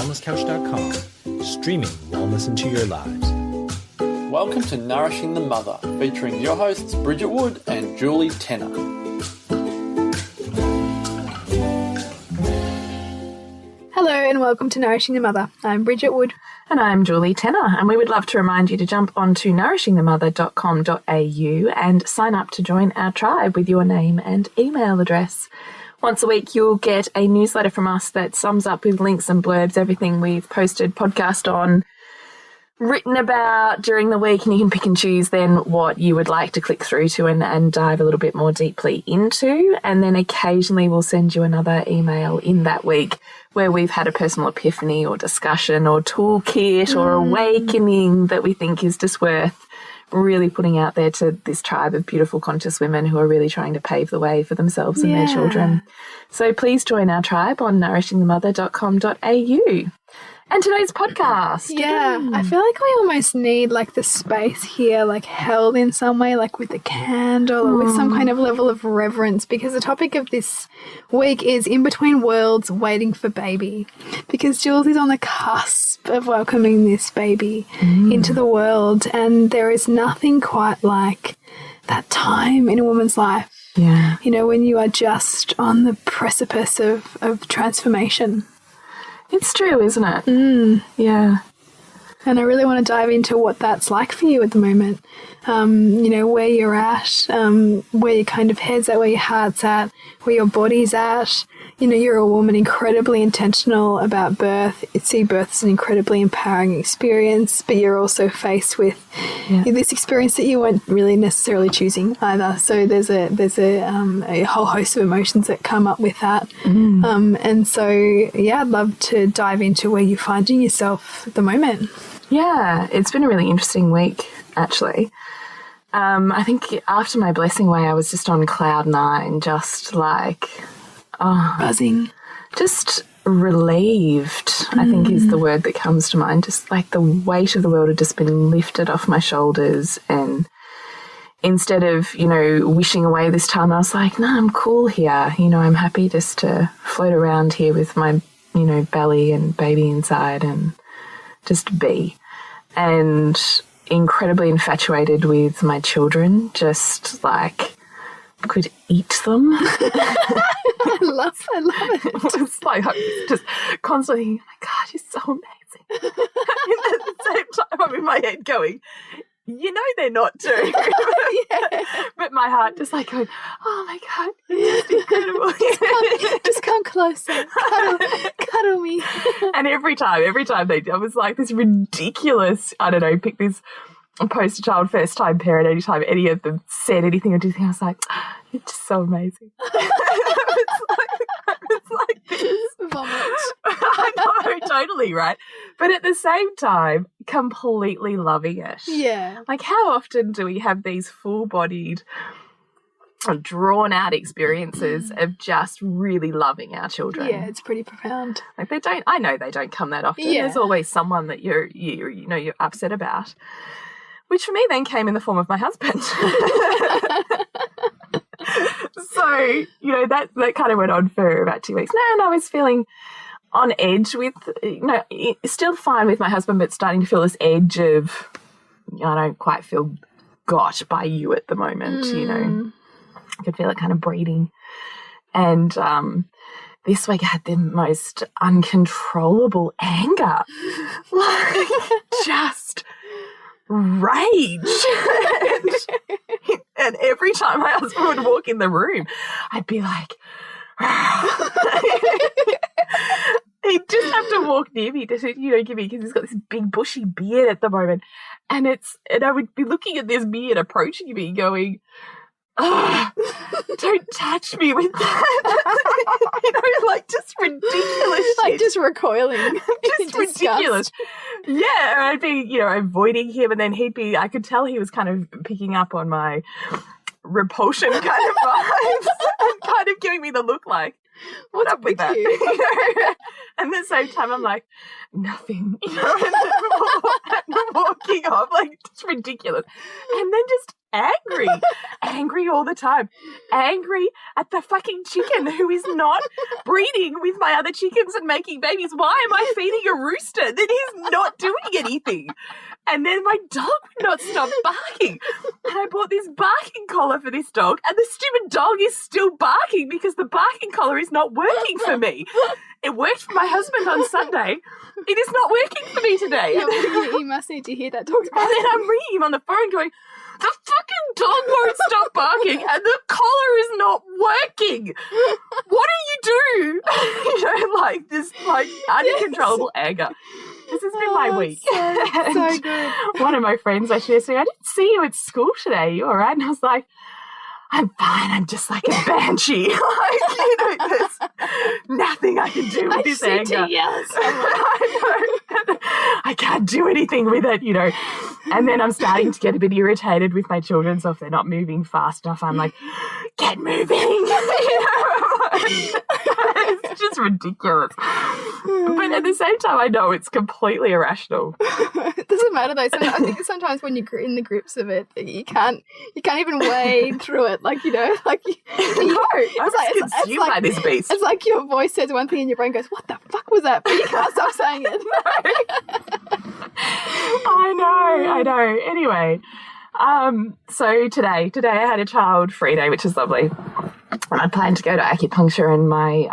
wellnesscouch.com, streaming wellness into your lives. Welcome to Nourishing the Mother, featuring your hosts Bridget Wood and Julie Tenner. Hello and welcome to Nourishing the Mother. I'm Bridget Wood. And I'm Julie Tenner, and we would love to remind you to jump onto nourishingthemother.com.au and sign up to join our tribe with your name and email address. Once a week, you'll get a newsletter from us that sums up with links and blurbs everything we've posted, podcast on, written about during the week, and you can pick and choose then what you would like to click through to and dive a little bit more deeply into. And then occasionally we'll send you another email in that week where we've had a personal epiphany or discussion or toolkit or awakening that we think is just worth really putting out there to this tribe of beautiful conscious women who are really trying to pave the way for themselves and their children. So please join our tribe on nourishingthemother.com.au. And today's podcast. Yeah, I feel like we almost need like the space here, like held in some way, like with a candle or with some kind of level of reverence, because the topic of this week is in between worlds, waiting for baby. Because Jules is on the cusp of welcoming this baby into the world, and there is nothing quite like that time in a woman's life. Yeah. You know, when you are just on the precipice of transformation. It's true, isn't it? Yeah. And I really want to dive into what that's like for you at the moment. You know, where you're at, where your kind of head's at, where your heart's at, where your body's at. You know, you're a woman incredibly intentional about birth. You see birth as an incredibly empowering experience, but you're also faced with this experience that you weren't really necessarily choosing either. So there's a whole host of emotions that come up with that. And so, yeah, I'd love to dive into where you're finding yourself at the moment. Yeah, it's been a really interesting week, actually. I think after my blessing way, I was just on cloud nine, just like... buzzing. Just relieved, I think is the word that comes to mind. Just like the weight of the world had just been lifted off my shoulders, and instead of, you know, wishing away this time, I was like, no, I'm cool here. You know, I'm happy just to float around here with my, you know, belly and baby inside and just be. And incredibly infatuated with my children, just like could eat them. I love it. Just like just constantly thinking, oh my God, you're so amazing. And at the same time, I'm in my head going, you know they're not too. But my heart just like going, oh my God, you're just incredible. Just come closer. Cuddle me. And every time I was like this ridiculous, I don't know, pick this poster child, first time parent, anytime any of them said anything or did anything, I was like, you're just so amazing. it's like this. Vomit. I know, totally, right? But at the same time, completely loving it. Yeah. Like, how often do we have these full-bodied, drawn-out experiences of just really loving our children? Yeah, it's pretty profound. Like, I know they don't come that often. Yeah. There's always someone that you're upset about. Which for me then came in the form of my husband. So, you know, that kind of went on for about 2 weeks. And I was feeling on edge with, you know, still fine with my husband, but starting to feel this edge of, I don't quite feel got by you at the moment, you know. I could feel it kind of breeding. And this week I had the most uncontrollable anger. Like, just... rage. And every time my husband would walk in the room, I'd be like, he'd just have to walk near me to, you know, give me, because he's got this big bushy beard at the moment, and I would be looking at this beard approaching me going, don't touch me with that. You know, like just ridiculous shit. Like just recoiling. Just ridiculous. Yeah, and I'd be, you know, avoiding him, and then I could tell he was kind of picking up on my repulsion kind of vibes and kind of giving me the look like, what's up with that? You know? And at the same time, I'm like, nothing, you know, and walking off, like, just ridiculous. And then just angry. Angry all the time. Angry at the fucking chicken who is not breeding with my other chickens and making babies. Why am I feeding a rooster that is not doing anything? And then my dog would not stop barking. And I bought this barking collar for this dog, and the stupid dog is still barking because the barking collar is not working for me. It worked for my husband on Sunday. It is not working for me today. You must need to hear that dog's barking. And then I'm ringing him on the phone going, the fucking dog won't stop barking and the collar is not working. What do you do? Like this uncontrollable anger. This has been my week. So good. One of my friends actually said, I didn't see you at school today. You all right? And I was like, I'm fine. I'm just like a banshee. There's nothing I can do with this anger. I can't do anything with it, And then I'm starting to get a bit irritated with my children. So if they're not moving fast enough, I'm like, get moving. It's just ridiculous. But at the same time, I know it's completely irrational. It doesn't matter though. So I think sometimes when you're in the grips of it, you can't even wade through it. I'm consumed by this beast. It's like your voice says one thing and your brain goes, "What the fuck was that?" But you can't stop saying it. I know. Anyway, so today I had a child-free day, which is lovely. And I planned to go to acupuncture, and my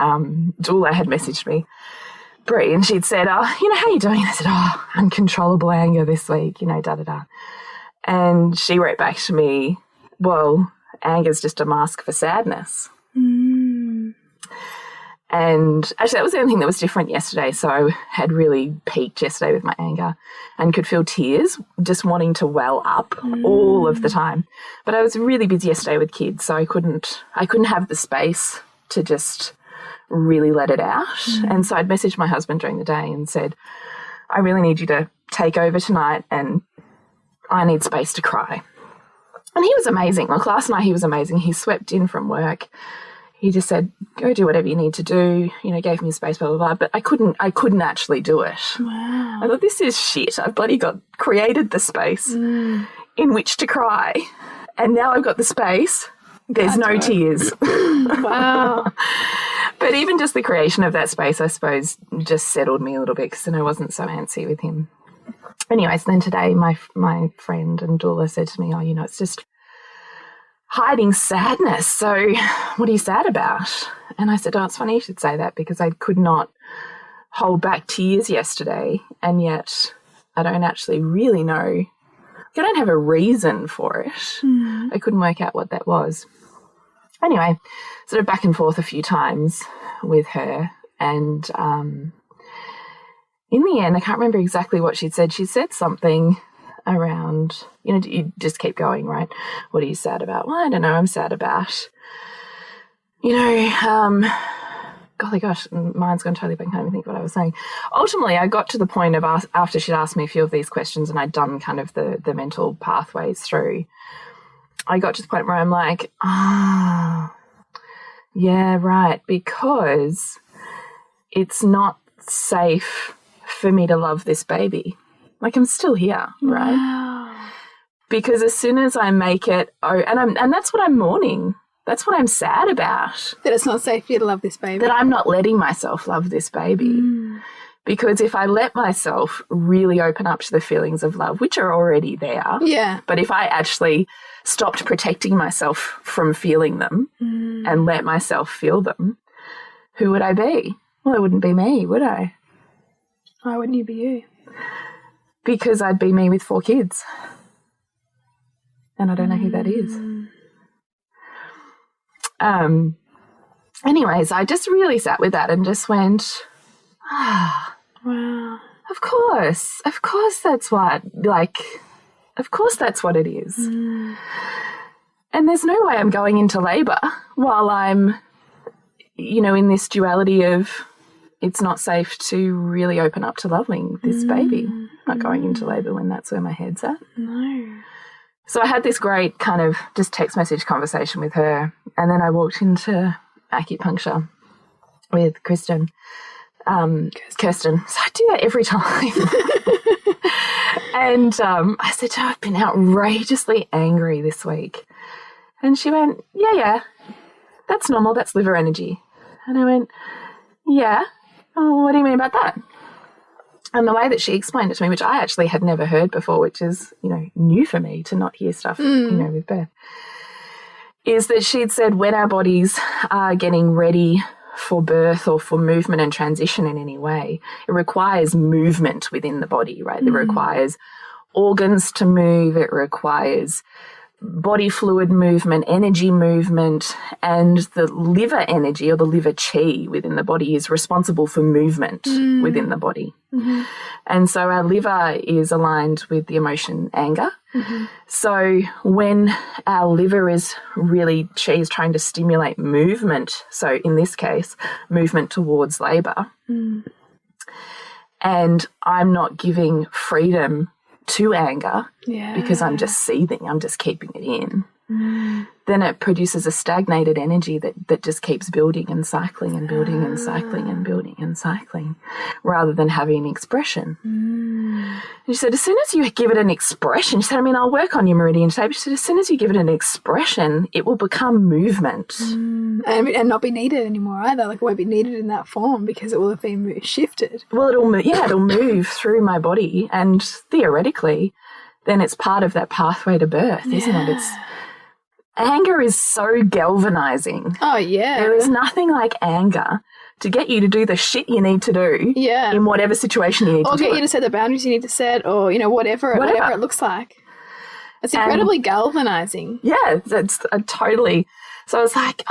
doula had messaged me, Brie, and she'd said, how are you doing? I said, uncontrollable anger this week, da-da-da. And she wrote back to me, well, anger's just a mask for sadness. Mm. And actually, that was the only thing that was different yesterday. So I had really peaked yesterday with my anger and could feel tears just wanting to well up all of the time. But I was really busy yesterday with kids, so I couldn't have the space to just really let it out. And so I'd messaged my husband during the day and said, I really need you to take over tonight and I need space to cry. And he was amazing. Like last night he was amazing. He swept in from work. He just said, go do whatever you need to do, gave me space, blah, blah, blah. But I couldn't actually do it. Wow. I thought, this is shit. I've bloody created the space in which to cry. And now I've got the space. There's no tears. Wow. But even just the creation of that space, I suppose, just settled me a little bit because then I wasn't so antsy with him. Anyways, then today my friend and doula said to me, it's just hiding sadness. So what are you sad about? And I said, it's funny you should say that because I could not hold back tears yesterday, and yet I don't actually really know. I don't have a reason for it. I couldn't work out what that was. Anyway, sort of back and forth a few times with her, and in the end, I can't remember exactly what she'd said. She said something around, you just keep going, right? What are you sad about? Well, I don't know. I'm sad about, golly gosh, mine's gone totally blank. I don't even think what I was saying. Ultimately, I got to the point of after she'd asked me a few of these questions and I'd done kind of the mental pathways through, I got to the point where I'm like, yeah, right, because it's not safe for me to love this baby. Like, I'm still here, right? Wow. Because as soon as I make it, and that's what I'm mourning. That's what I'm sad about. That it's not safe for you to love this baby. That I'm not letting myself love this baby. Because if I let myself really open up to the feelings of love, which are already there, but if I actually stopped protecting myself from feeling them and let myself feel them, who would I be? Well, it wouldn't be me, would I? Why wouldn't you be you? Because I'd be me with 4 kids. And I don't know who that is. Anyways, I just really sat with that and just went, wow. Of course that's what, of course that's what it is. And there's no way I'm going into labour while I'm, in this duality of it's not safe to really open up to loving this baby. I'm not going into labour when that's where my head's at. No. So I had this great kind of just text message conversation with her, and then I walked into acupuncture with Kirsten. So I do that every time. And I said to her, I've been outrageously angry this week. And she went, yeah, that's normal. That's liver energy. And I went, yeah. Oh, what do you mean about that? And the way that she explained it to me, which I actually had never heard before, which is, new for me to not hear stuff, with birth, is that she'd said when our bodies are getting ready for birth or for movement and transition in any way, it requires movement within the body, right? It requires organs to move. It requires body fluid movement, energy movement, and the liver energy or the liver chi within the body is responsible for movement within the body. And so our liver is aligned with the emotion anger. So when our liver is really, chi is trying to stimulate movement, so in this case, movement towards labour, and I'm not giving freedom to anger because I'm just seething, I'm just keeping it in, then it produces a stagnated energy that just keeps building and cycling and building and cycling and building and cycling rather than having an expression. And she said, as soon as you give it an expression, she said, I'll work on your meridian shape. She said, as soon as you give it an expression, it will become movement. And not be needed anymore either. Like, it won't be needed in that form because it will have been shifted. Well, it'll move through my body, and theoretically, then it's part of that pathway to birth, isn't it? Anger is so galvanizing. Oh, yeah. There is nothing like anger to get you to do the shit you need to do in whatever situation you need to do. Or get you to set the boundaries you need to set, or, whatever it looks like. It's incredibly galvanizing. Yeah, it's totally. So I was like,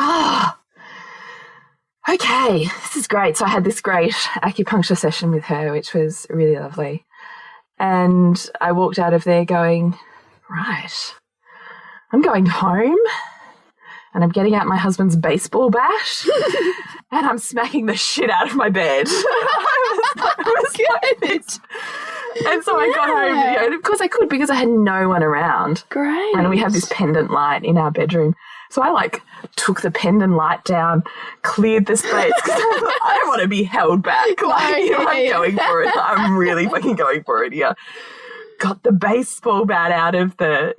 okay, this is great. So I had this great acupuncture session with her, which was really lovely. And I walked out of there going, right, I'm going home and I'm getting out my husband's baseball bat and I'm smacking the shit out of my bed. I was good. And so I got home, and of course I could because I had no one around. Great. And we have this pendant light in our bedroom. So I took the pendant light down, cleared the space because I don't want to be held back. I'm going for it. I'm really fucking going for it here. Got the baseball bat out of the,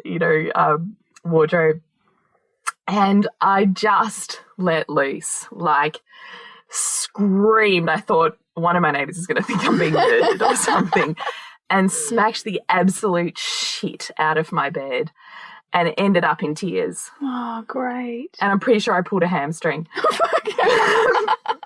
wardrobe, and I just let loose, screamed. I thought one of my neighbours is going to think I'm being murdered or something, and smacked the absolute shit out of my bed and ended up in tears. Oh, great. And I'm pretty sure I pulled a hamstring.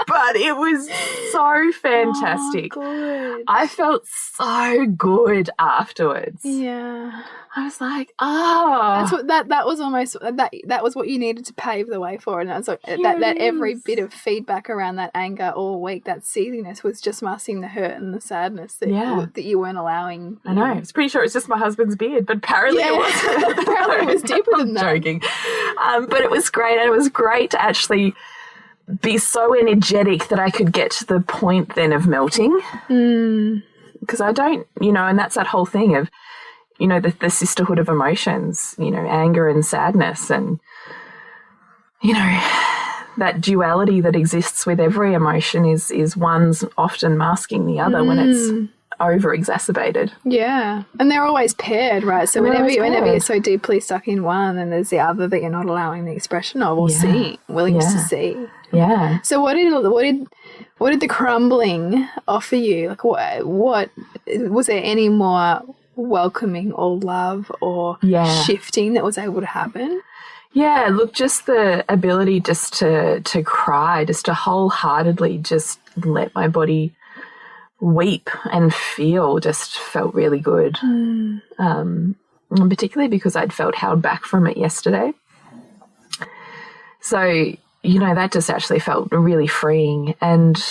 But it was so fantastic. Oh, good. I felt so good afterwards. Yeah. I was like, that's what that was almost that was what you needed to pave the way for, and that's like, that every bit of feedback around that anger all week, that seethiness, was just masking the hurt and the sadness that you weren't allowing. I know. I was pretty sure it was just my husband's beard, but apparently it wasn't. Apparently it was deeper than that. I'm joking. But it was great, and it was great to actually be so energetic that I could get to the point then of melting. Because I don't, and that's that whole thing of, the sisterhood of emotions, anger and sadness, and, that duality that exists with every emotion is one's often masking the other when it's over exacerbated. Yeah. And they're always paired, right? So whenever you're so deeply stuck in one, then there's the other that you're not allowing the expression of or willingness to see. Yeah. So what did the crumbling offer you? Like, what was there any more welcoming or love or shifting that was able to happen? Yeah, look, just the ability just to cry, just to wholeheartedly just let my body weep and feel, just felt really good. And particularly because I'd felt held back from it yesterday. So, that just actually felt really freeing. And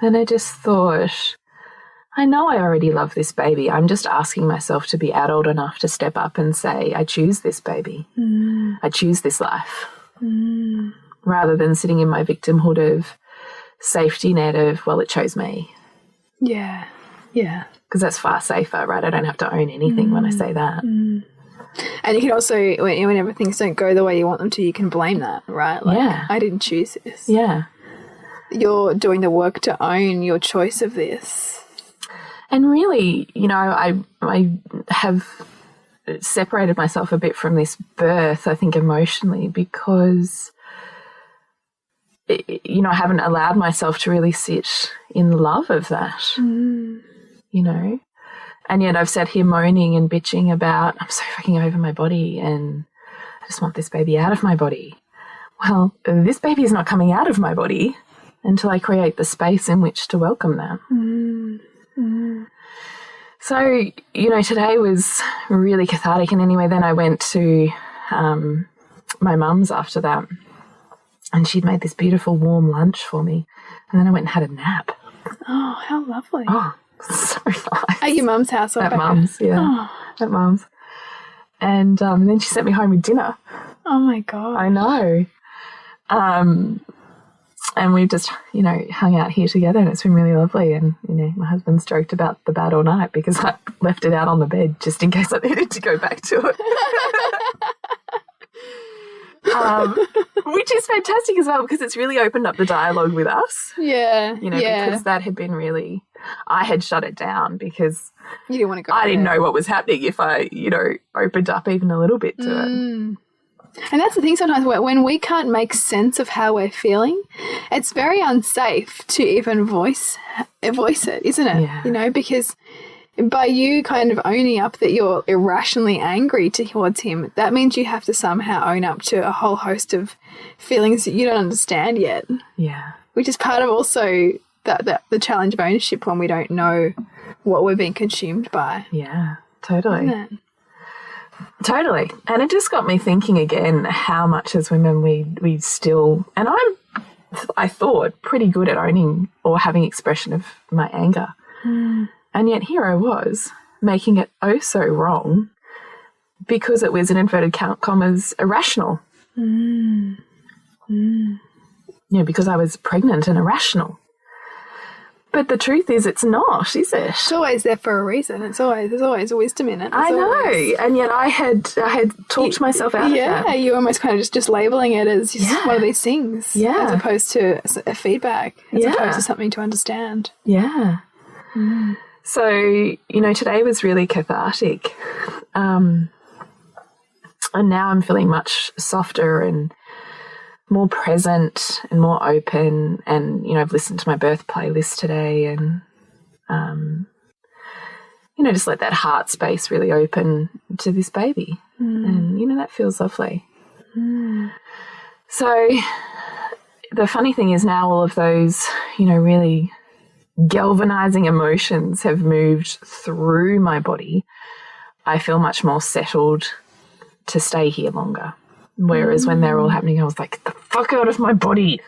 then I just thought, I know I already love this baby. I'm just asking myself to be adult enough to step up and say, I choose this baby. I choose this life. Rather than sitting in my victimhood of safety net of, well, it chose me. Yeah. Yeah. Because that's far safer, right? I don't have to own anything when I say that. And you can also, whenever things don't go the way you want them to, you can blame that, right? Like, I didn't choose this. Yeah. You're doing the work to own your choice of this. And really, you know, I have separated myself a bit from this birth, I think, emotionally, because, you know, I haven't allowed myself to really sit in the love of that, you know. And yet I've sat here moaning and bitching about, I'm so fucking over my body and I just want this baby out of my body. Well, this baby is not coming out of my body until I create the space in which to welcome that. So, you know, today was really cathartic. And anyway, then I went to my mum's after that, and she'd made this beautiful warm lunch for me. And then I went and had a nap. Oh, how lovely. Oh, so nice. At your mum's house? Or At mum's, yeah. Oh. At mum's. And then she sent me home with dinner. Oh, my God. I know. And we've just, you know, hung out here together, and it's been really lovely. And, you know, my husband's joked about the bed all night because I left it out on the bed just in case I needed to go back to it. Which is fantastic as well, because it's really opened up the dialogue with us. Yeah. You know, because that had been really, I had shut it down because you didn't want to go. I didn't know what was happening if I, you know, opened up even a little bit to it. And that's the thing sometimes, when we can't make sense of how we're feeling, it's very unsafe to even voice it, isn't it? Yeah. You know, because by you kind of owning up that you're irrationally angry towards him, that means you have to somehow own up to a whole host of feelings that you don't understand yet. Yeah. Which is part of also the challenge of ownership when we don't know what we're being consumed by. Yeah, totally. Isn't it? Totally. And it just got me thinking again how much as women we still, and I thought pretty good at owning or having expression of my anger. And yet here I was making it oh so wrong because it was in inverted commas irrational. You know, because I was pregnant and irrational. But the truth is it's not, is it? It's always there for a reason. There's always wisdom in it. I know. And yet I had talked myself out of that. Yeah, you almost kind of just labeling it as just one of these things. Yeah. As opposed to a feedback. As opposed to something to understand. Yeah. So, you know, today was really cathartic. And now I'm feeling much softer and more present and more open. And, you know, I've listened to my birth playlist today and, you know, just let that heart space really open to this baby. And, you know, that feels lovely. So the funny thing is now all of those, you know, really galvanizing emotions have moved through my body. I feel much more settled to stay here longer. Whereas when they're all happening, I was like, get the fuck out of my body.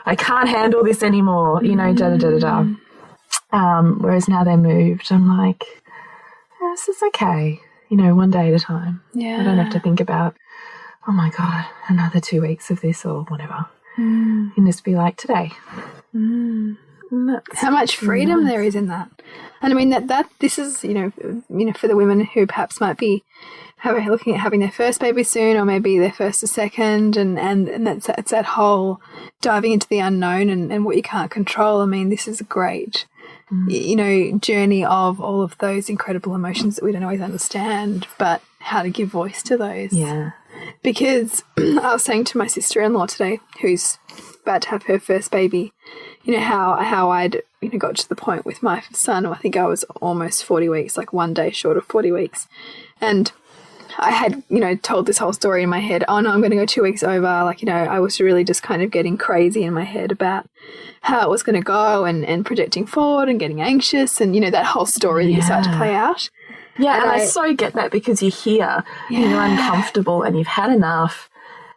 I can't handle this anymore, you know, da-da-da-da-da. Whereas now they're moved, I'm like, this is okay, you know, one day at a time. Yeah. I don't have to think about, oh, my God, another 2 weeks of this or whatever. You can just be like, today. How much freedom there is in that. And I mean, this is, you know, for the women who perhaps might be looking at having their first baby soon, or maybe their first or second, and it's that whole diving into the unknown and what you can't control. I mean, this is a great, you know, journey of all of those incredible emotions that we don't always understand, but how to give voice to those. Yeah. Because I was saying to my sister-in-law today, who's about to have her first baby, you know, how I'd, you know, got to the point with my son. I think I was almost 40 weeks, like one day short of 40 weeks. And I had, you know, told this whole story in my head. Oh, no, I'm going to go 2 weeks over. Like, you know, I was really just kind of getting crazy in my head about how it was going to go and projecting forward and getting anxious and, you know, that whole story that you start to play out. Yeah, and I so get that because you're here and you're uncomfortable and you've had enough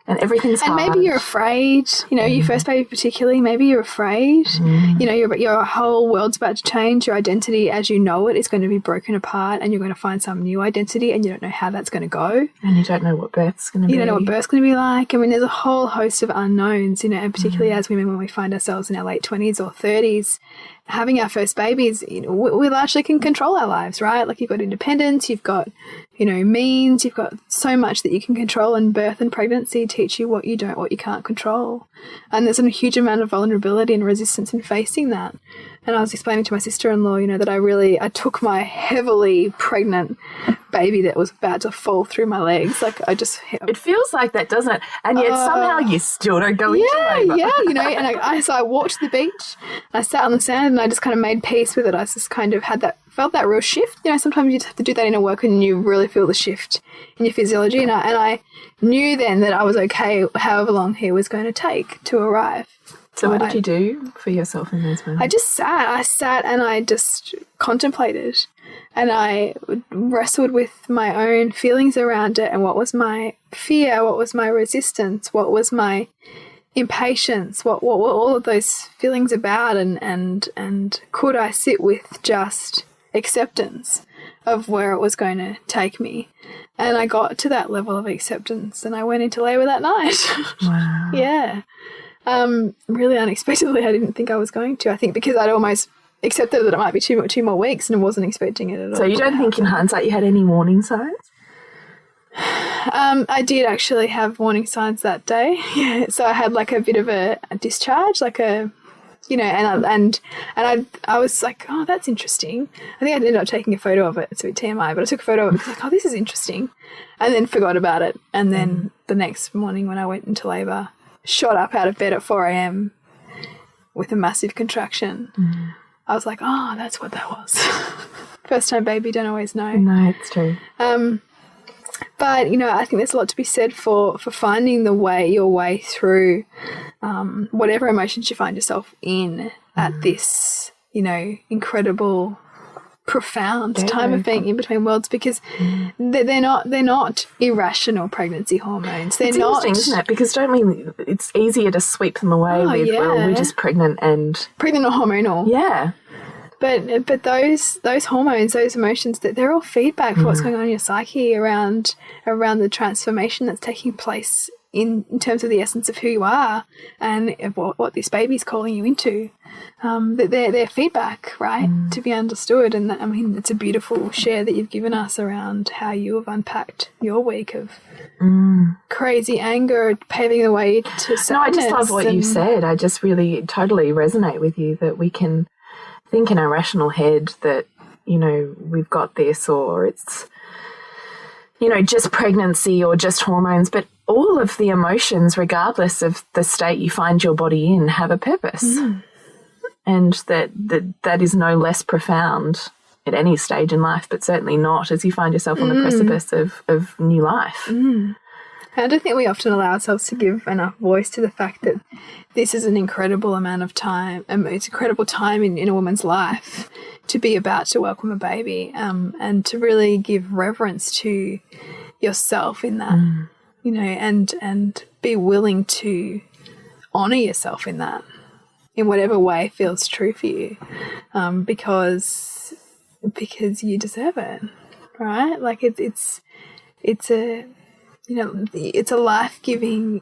and everything's hard. And maybe you're afraid, you know, your first baby particularly, maybe you're afraid. You know, your whole world's about to change. Your identity as you know it is going to be broken apart and you're going to find some new identity and you don't know how that's going to go. And you don't know what birth's going to be. You don't know what birth's going to be like. I mean, there's a whole host of unknowns, you know, and particularly as women when we find ourselves in our late 20s or 30s, having our first babies, we largely can control our lives, right? Like, you've got independence, you've got, means, you've got so much that you can control, and birth and pregnancy teach you what you can't control. And there's a huge amount of vulnerability and resistance in facing that. And I was explaining to my sister-in-law, that I took my heavily pregnant baby that was about to fall through my legs. Like, it feels like that, doesn't it? And yet somehow you still don't go into labour. Yeah, and so I walked to the beach, and I sat on the sand, and I just kind of made peace with it. I just kind of felt that real shift. Sometimes you have to do that in a work and you really feel the shift in your physiology. And I knew then that I was okay however long he was going to take to arrive. So what did you do for yourself in those moments? I just sat. I sat and I just contemplated, and I wrestled with my own feelings around it, and what was my fear, what was my resistance, what was my impatience, what were all of those feelings about, and could I sit with just acceptance of where it was going to take me. And I got to that level of acceptance, and I went into labour that night. Wow. Yeah. Really unexpectedly. I didn't think I was going to. I think because I'd almost accepted that it might be two more weeks, and wasn't expecting it at all. So you don't think in hindsight you had any warning signs? I did actually have warning signs that day. Yeah. So I had like a bit of a discharge, like a, and I was like, oh, that's interesting. I think I ended up taking a photo of it. It's a bit TMI, but I took a photo of it because, oh, this is interesting, and then forgot about it. And then the next morning when I went into labour, shot up out of bed at 4 a.m. with a massive contraction. I was like, oh, that's what that was. First time baby, don't always know. No, it's true. But, I think there's a lot to be said for finding your way through whatever emotions you find yourself in at this, incredible, profound time of being in between worlds, because they're not irrational pregnancy hormones. They're not. Interesting, isn't it? Because it's easier to sweep them away with, well, we're just pregnant or hormonal. Yeah. But those hormones, those emotions, that they're all feedback for what's going on in your psyche around the transformation that's taking place in terms of the essence of who you are and what this baby's calling you into. They're feedback, right, to be understood. And it's a beautiful share that you've given us around how you have unpacked your week of crazy anger, paving the way to sadness. No, I just love what you said. I just really totally resonate with you that we can think in our rational head that, we've got this, or it's, just pregnancy or just hormones, but all of the emotions, regardless of the state you find your body in, have a purpose. And that is no less profound at any stage in life, but certainly not as you find yourself on the precipice of new life. I don't think we often allow ourselves to give enough voice to the fact that this is an incredible amount of time. It's incredible time in a woman's life to be about to welcome a baby, and to really give reverence to yourself in that, and be willing to honour yourself in that, in whatever way feels true for you, because you deserve it, right? Like it's a it's a life-giving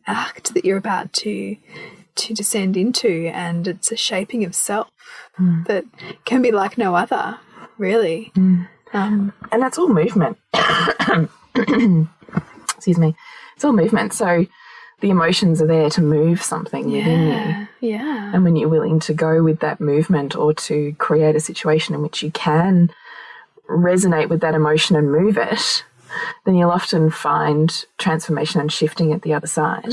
act that you're about to descend into, and it's a shaping of self that can be like no other, really. And that's all movement. Excuse me. It's all movement. So the emotions are there to move something within you. Yeah. And when you're willing to go with that movement, or to create a situation in which you can resonate with that emotion and move it, then you'll often find transformation and shifting at the other side.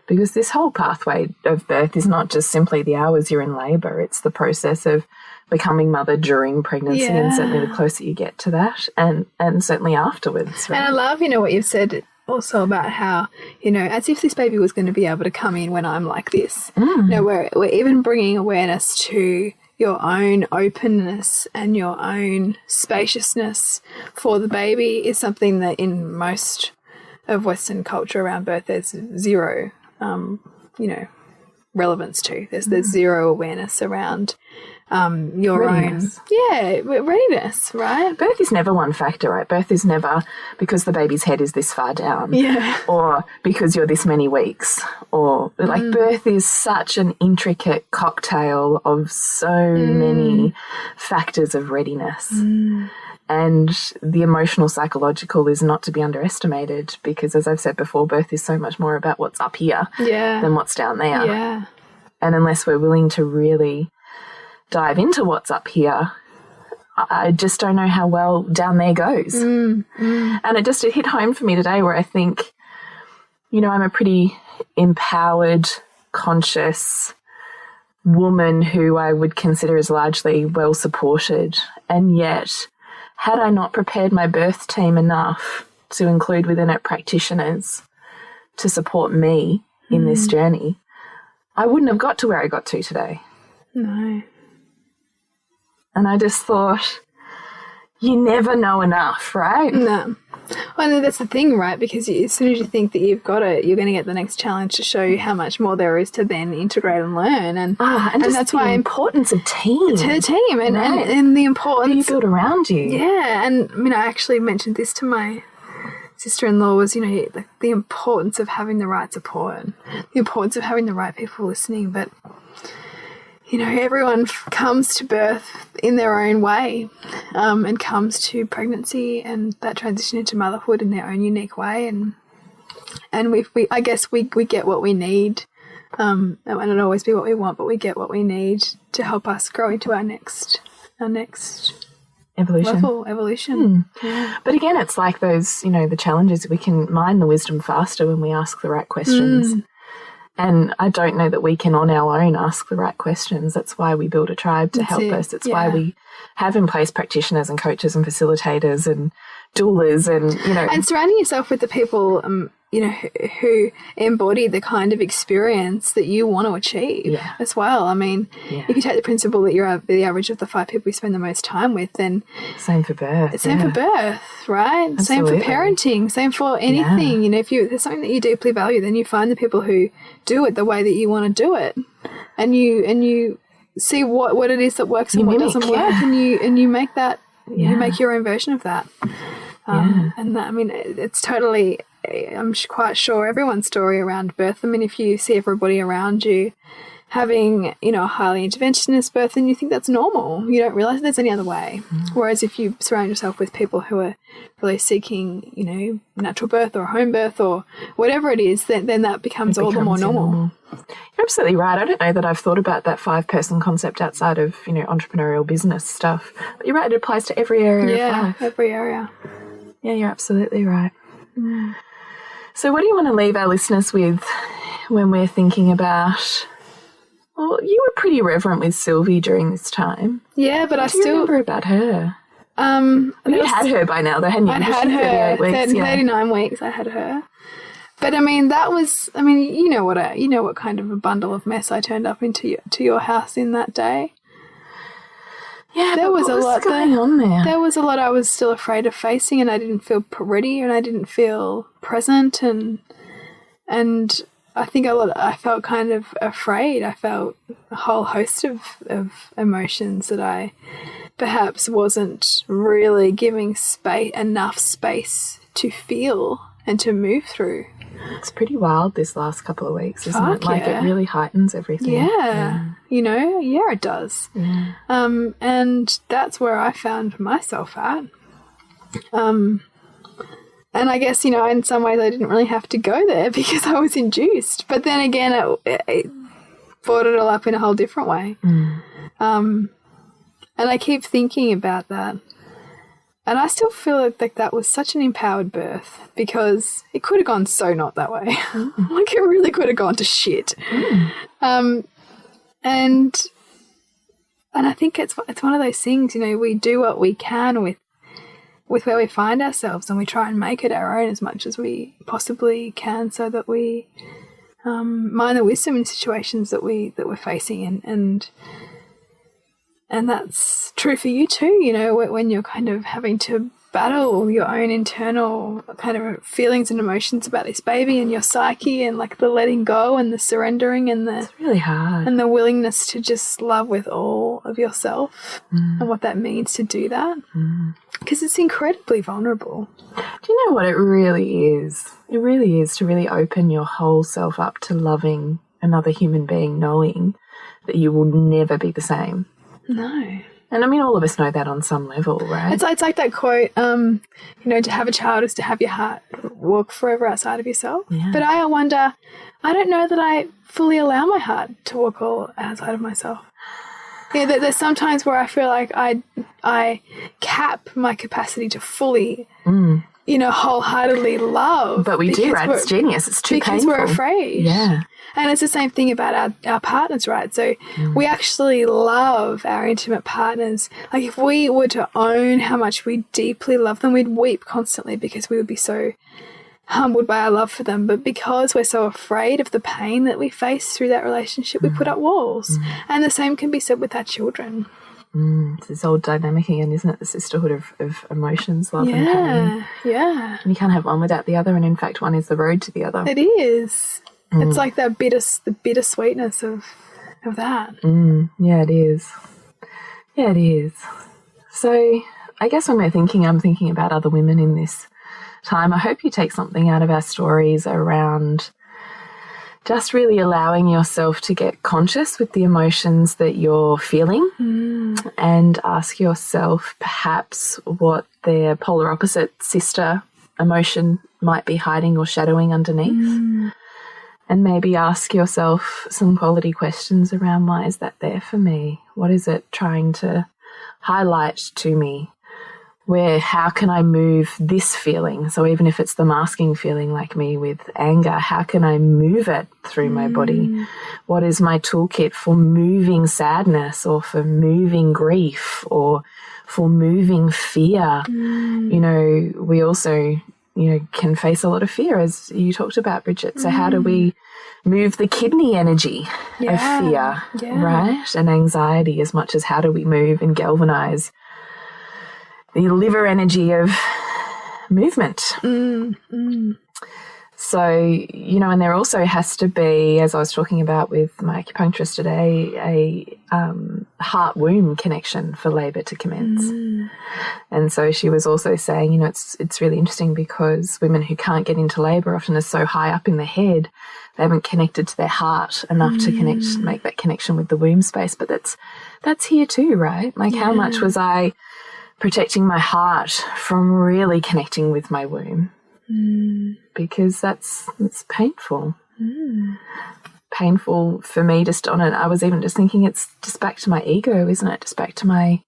Because this whole pathway of birth is not just simply the hours you're in labour, it's the process of becoming mother during pregnancy, and certainly the closer you get to that, and certainly afterwards. Right? And I love, what you've said also about how, as if this baby was going to be able to come in when I'm like this. We're even bringing awareness to your own openness and your own spaciousness for the baby is something that in most of Western culture around birth there's zero, relevance to. There's zero awareness around your Readiness. own readiness, right? Birth is never one factor, right? Birth is never because the baby's head is this far down, or because you're this many weeks, or like birth is such an intricate cocktail of so many factors of readiness. And the emotional psychological is not to be underestimated, because as I've said before, birth is so much more about what's up here than what's down there. Yeah. And unless we're willing to really dive into what's up here, I just don't know how well down there goes. And it hit home for me today, where I think, you know, I'm a pretty empowered, conscious woman who I would consider as largely well supported. And yet, had I not prepared my birth team enough to include within it practitioners to support me in this journey, I wouldn't have got to where I got to today. No. And I just thought, you never know enough, right? No. Well, that's the thing, right? Because as soon as you think that you've got it, you're going to get the next challenge to show you how much more there is to then integrate and learn. And just that's the why importance of team. To the team and the importance. Who you build around you. Yeah. And, I mean, I actually mentioned this to my sister-in-law was, you know, the importance of having the right support, the importance of having the right people listening. But, you know, everyone comes to birth in their own way and comes to pregnancy and that transition into motherhood in their own unique way. And I guess we get what we need. It might not always be what we want, but we get what we need to help us grow into our next evolution. Yeah. But again, it's like those, you know, the challenges. We can mine the wisdom faster when we ask the right questions. And I don't know that we can on our own ask the right questions. That's why we build a tribe to help us. It's why we have in place practitioners and coaches and facilitators and doulas and, you know. And surrounding yourself with the people, you know, who embody the kind of experience that you want to achieve as well. I mean, if you take the principle that you're the average of the 5 people you spend the most time with, then... Same for birth. Same for birth, right? Absolutely. Same for parenting, same for anything. You know, if there's something that you deeply value, then you find the people who do it the way that you want to do it. And you see what it is that works and what doesn't work, and you make that, you make your own version of that. And that, I mean, it's totally... I'm quite sure everyone's story around birth. I mean, if you see everybody around you having, you know, a highly interventionist birth, then you think that's normal. You don't realise there's any other way. Whereas if you surround yourself with people who are really seeking, you know, natural birth or home birth or whatever it is, then that becomes all the more normal. You're absolutely right. I don't know that I've thought about that 5-person concept outside of, you know, entrepreneurial business stuff. But you're right, it applies to every area of life. Every area. Yeah, you're absolutely right. So what do you want to leave our listeners with when we're thinking about... Well, you were pretty reverent with Sylvie during this time. Yeah, but I still remember about her. You had her by now, though, hadn't you? I'd had her 39 weeks. I had her. But I mean, you know what kind of a bundle of mess I turned up into your house in that day. Yeah, there was a lot going on there. There was a lot I was still afraid of facing, and I didn't feel ready, and I didn't feel present, and I think I felt kind of afraid. I felt a whole host of emotions that I perhaps wasn't really giving enough space to feel and to move through. It's pretty wild this last couple of weeks, isn't it? Like it really heightens everything. Yeah. You know, it does. Yeah. And that's where I found myself at. And I guess, you know, in some ways I didn't really have to go there because I was induced. But then again, it brought it all up in a whole different way. And I keep thinking about that. And I still feel like that was such an empowered birth because it could have gone so not that way. Like it really could have gone to shit. And I think it's one of those things, you know, we do what we can with where we find ourselves, and we try and make it our own as much as we possibly can, so that we mine the wisdom in situations that we're facing, and that's true for you too. You know, when you're kind of having to battle your own internal kind of feelings and emotions about this baby and your psyche, and like the letting go and the surrendering and the It's really hard. and the willingness to just love with all of yourself and what that means to do that, because it's incredibly vulnerable. Do you know what it really is? It really is to really open your whole self up to loving another human being, knowing that you will never be the same. No. And I mean, all of us know that on some level, right? It's like that quote, you know, to have a child is to have your heart walk forever outside of yourself. Yeah. But I wonder, I don't know that I fully allow my heart to walk all outside of myself. Yeah, there's sometimes where I feel like I cap my capacity to fully, you know, wholeheartedly love. But we do, right? It's genius. It's too because painful. We're afraid. Yeah. And it's the same thing about our partners, right? So we actually love our intimate partners. Like if we were to own how much we deeply love them, we'd weep constantly because we would be so humbled by our love for them. But because we're so afraid of the pain that we face through that relationship, we put up walls. And the same can be said with our children. It's this old dynamic again, isn't it? The sisterhood of emotions, love and pain. Yeah. And you can't have one without the other, and in fact one is the road to the other. It is. It's like the bittersweetness of that. Yeah, it is. Yeah, it is. So I guess when I'm thinking about other women in this time, I hope you take something out of our stories around just really allowing yourself to get conscious with the emotions that you're feeling and ask yourself perhaps what their polar opposite sister emotion might be hiding or shadowing underneath. And maybe ask yourself some quality questions around, why is that there for me? What is it trying to highlight to me? How can I move this feeling? So even if it's the masking feeling like me with anger, how can I move it through my body? What is my toolkit for moving sadness or for moving grief or for moving fear? You know, we also, you know, can face a lot of fear, as you talked about, Bridget. So how do we move the kidney energy of fear, right? And anxiety, as much as how do we move and galvanize the liver energy of movement. So, you know, and there also has to be, as I was talking about with my acupuncturist today, a heart-womb connection for labour to commence. And so she was also saying, you know, it's really interesting because women who can't get into labour often are so high up in the head, they haven't connected to their heart enough to make that connection with the womb space. But that's here too, right? Like how much was I protecting my heart from really connecting with my womb? Because it's painful. Painful for me just on it. I was even just thinking it's just back to my ego, isn't it? Just back to my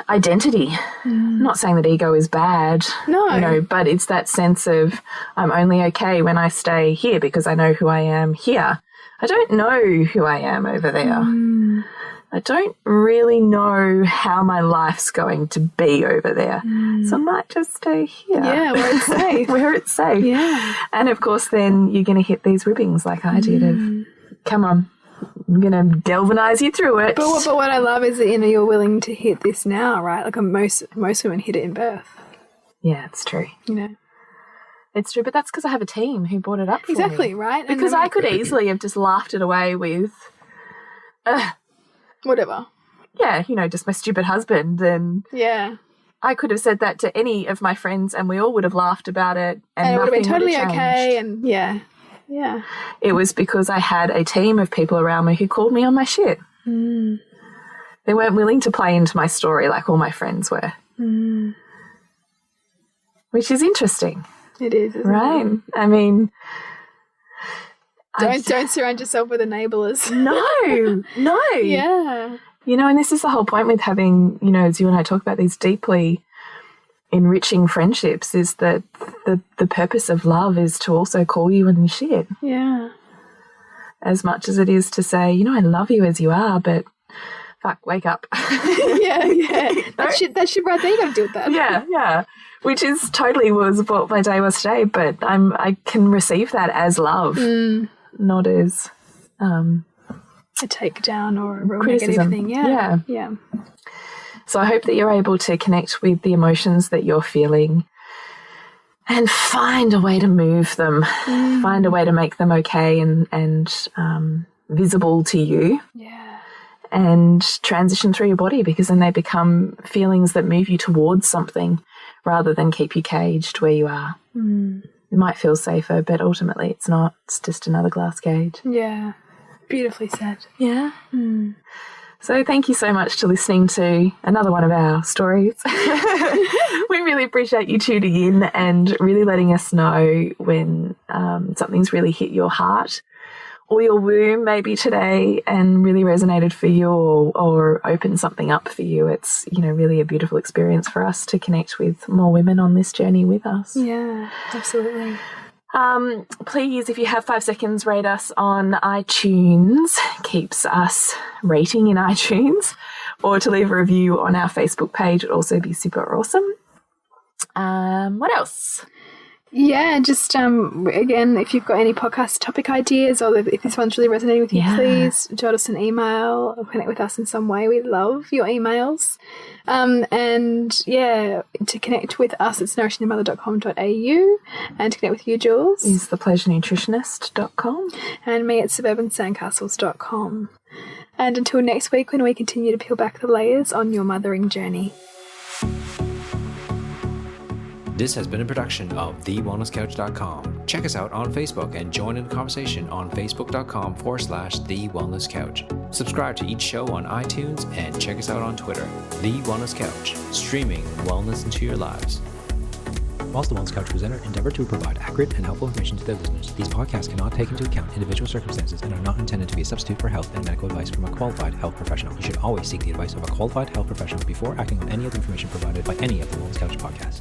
identity. I'm not saying that ego is bad. No. You know, but it's that sense of I'm only okay when I stay here because I know who I am here. I don't know who I am over there. I don't really know how my life's going to be over there. So I might just stay here. Yeah, where it's safe. Where it's safe. Yeah. And of course then you're going to hit these ribbings like I did of, come on, I'm going to galvanize you through it. But what I love is that, you know, you're willing to hit this now, right? Like most women hit it in birth. Yeah, it's true. You know. It's true, but that's because I have a team who brought it up for me. Exactly, right? Because I could easily have just laughed it away with, whatever. yeah, you know, just my stupid husband. And Yeah. I could have said that to any of my friends and we all would have laughed about it. And it would have been totally changed. okay. And yeah. It was because I had a team of people around me who called me on my shit. They weren't willing to play into my story like all my friends were. Which is interesting. It is, isn't right? it? I mean... Don't surround yourself with enablers. No. Yeah. You know, and this is the whole point with having, you know, as you and I talk about these deeply enriching friendships, is that the purpose of love is to also call you on your shit. Yeah. As much as it is to say, you know, I love you as you are, but fuck, wake up. yeah. That shit right there, you got to deal with that. Yeah. Which is totally was what my day was today, but I can receive that as love, not as a takedown or a real criticism. negative thing. Yeah. So I hope that you're able to connect with the emotions that you're feeling and find a way to move them, find a way to make them okay and visible to you. Yeah. And transition through your body, because then they become feelings that move you towards something rather than keep you caged where you are. It might feel safer, but ultimately it's not. It's just another glass cage. Yeah. Beautifully said. Yeah. So thank you so much for listening to another one of our stories. We really appreciate you tuning in and really letting us know when something's really hit your heart or your womb maybe today and really resonated for you or opened something up for you. It's, really a beautiful experience for us to connect with more women on this journey with us. Yeah, absolutely. Please, if you have 5 seconds, rate us on iTunes. Keeps us rating in iTunes. Or to leave a review on our Facebook page would also be super awesome. What else? Yeah, just again, if you've got any podcast topic ideas or if this one's really resonating with you, please jot us an email or connect with us in some way. We love your emails. And yeah, to connect with us, it's nourishingthemother.com.au, and to connect with you, Jules, is thepleasurenutritionist.com, and me at suburbansandcastles.com. And until next week, when we continue to peel back the layers on your mothering journey. This has been a production of TheWellnessCouch.com. Check us out on Facebook and join in the conversation on Facebook.com/TheWellnessCouch. Subscribe to each show on iTunes and check us out on Twitter. The Wellness Couch, streaming wellness into your lives. Whilst the Wellness Couch presenter endeavor to provide accurate and helpful information to their listeners, these podcasts cannot take into account individual circumstances and are not intended to be a substitute for health and medical advice from a qualified health professional. You should always seek the advice of a qualified health professional before acting on any of the information provided by any of the Wellness Couch podcasts.